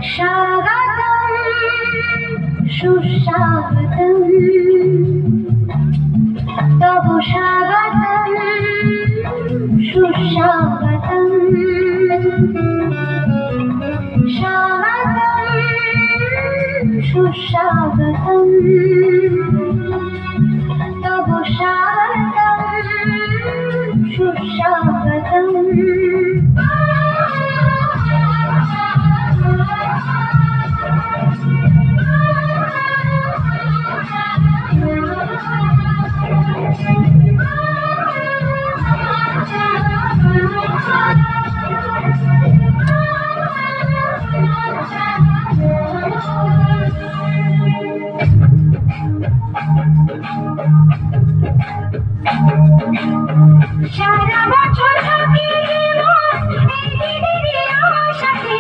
स्वागतं सुस्वागतं तव स्वागतं सुस्वागतं स्वागतं सुस्वागतं तव स्वागतं सुस्वागतं সারা বছর থাকি আশাতে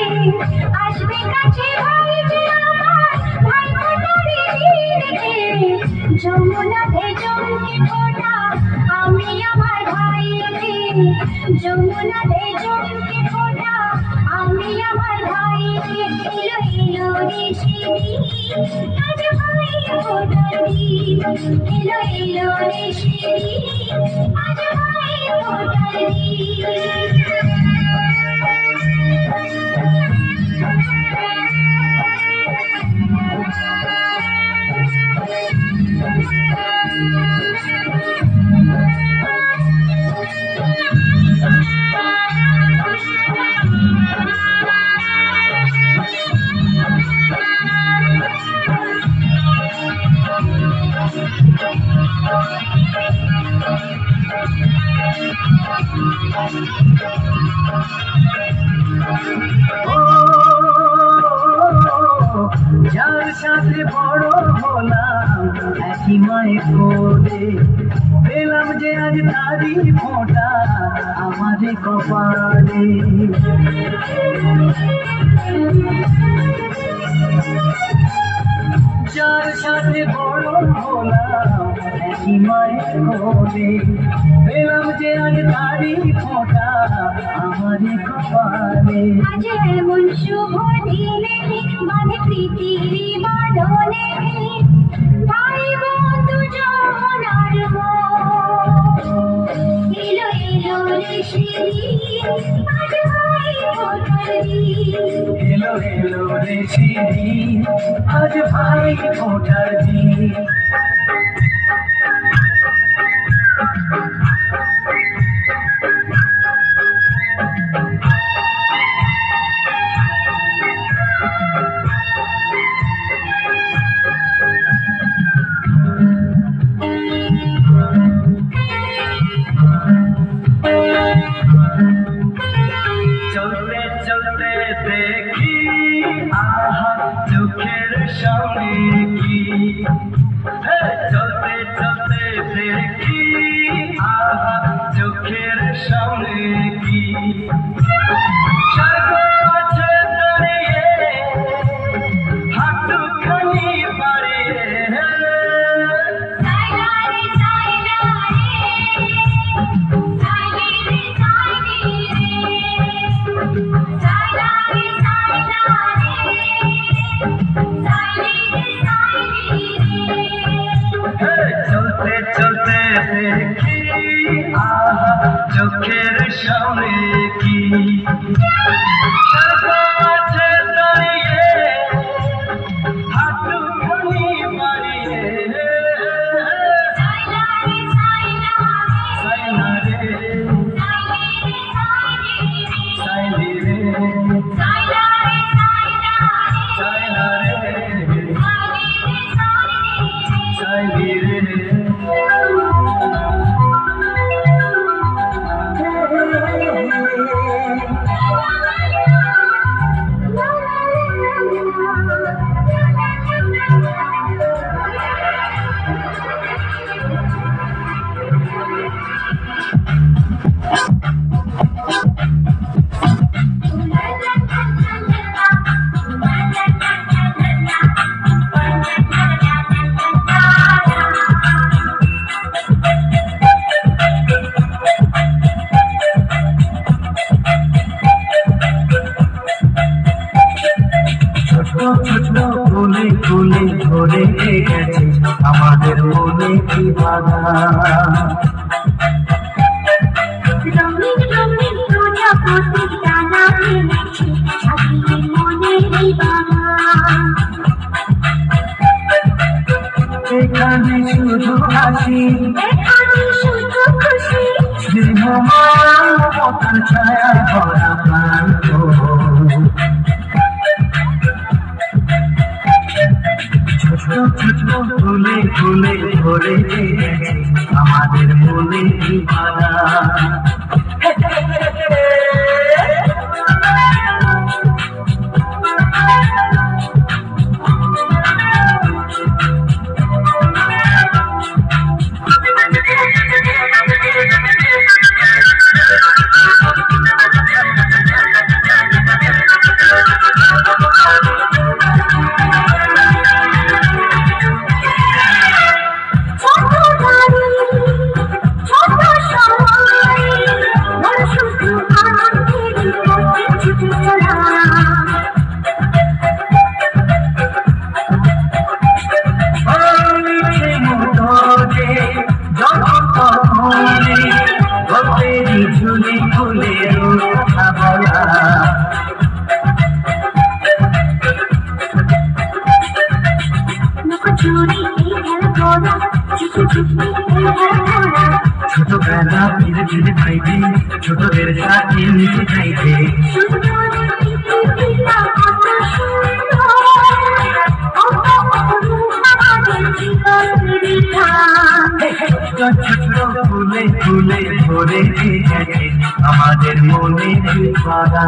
আসবে কাছে ভাই যে আমার ভাই ফোটারে দেখে যমুনাতে জমকে ফোটা আমি আমার ভাইকে যমুনাতে জমকে ফোটা আমি আমার ভাইকে এলো এলো রে সেদিন আজ ভাই ফোটার দিন এলো এলো রে সেদিন আজ ভাই ফোটার দিন যার সাথে বড় হলাম একই মায়ের কোলে পেলাম যে আজ তারি ফোঁটা আমাদের কপালে যার সাথে বড় হলাম একই মায়ের কোলে পেলাম যে আজ তারি ফোঁটা আমাদের কপালে আজ এমন শুভ দিনে বাঁধে প্রীতির বাঁধনে ভাই বন্ধু যমুনার এলো এলো রে সেদিন আজ ভাই ফোটার দিন এলো এলো রে সেদিন আজ ভাই ফোটার দিন চলতে চলতে দেখি আহা চোখের সামনে কি চলতে চলতে দেখি আহা চোখের সামনে কি স্বর্গ আছে দাঁড়িয়ে হাঁটুখানি বাড়িয়ে চলতে চলতে দেখি আহা চোখের সামনে কি স্বর্গ আছে দাঁড়িয়ে হাঁটুখানি বাড়িয়ে সাইনা রে সাইলি রে সাইনা রে সাইলি রে ধরে গেছে আমাদের মনে কি বাধা। রঙিন রঙিন প্রজাপতি ডানা মেলেছে সাজিয়ে মনেরই বাগান। এখানে শুধু হাসি, এখানে শুধু খুশি, স্নেহ মমতার ছায়া ভরা প্রাণ। ছোট ছোট ফুলে ফুলে ধরে গেছে আমাদের মনে কি বাধা। ঝুলি ফুলে কথা বলা, ছোটবেলা ধীরে ধীরে খাইবে, ছোটদের সাথে মিশে খাইবে। ছোট ফুলে ফুলে ধরে গেছে আমাদের মনে কি বাধা।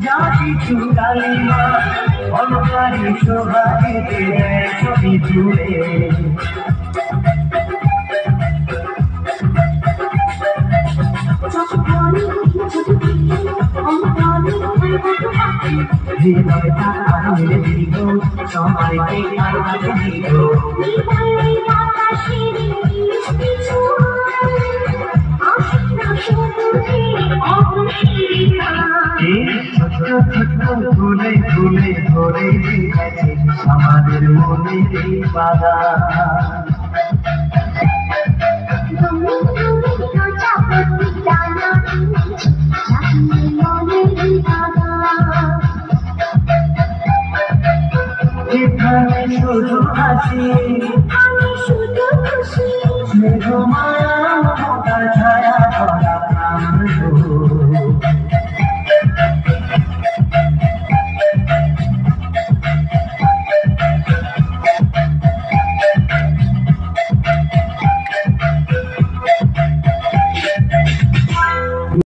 যা কিছু কালিমা অলকারি শোভা দিতে দেয় ছবি জুড়ে। হৃদয়টা আর মেরে দিল সবাইকে আর কাছে দিল। ছোট ছোট ফুলে ফুলে ধরে গেছে আমাদের মনে কি বাধা। এখানে শুধু হাসি,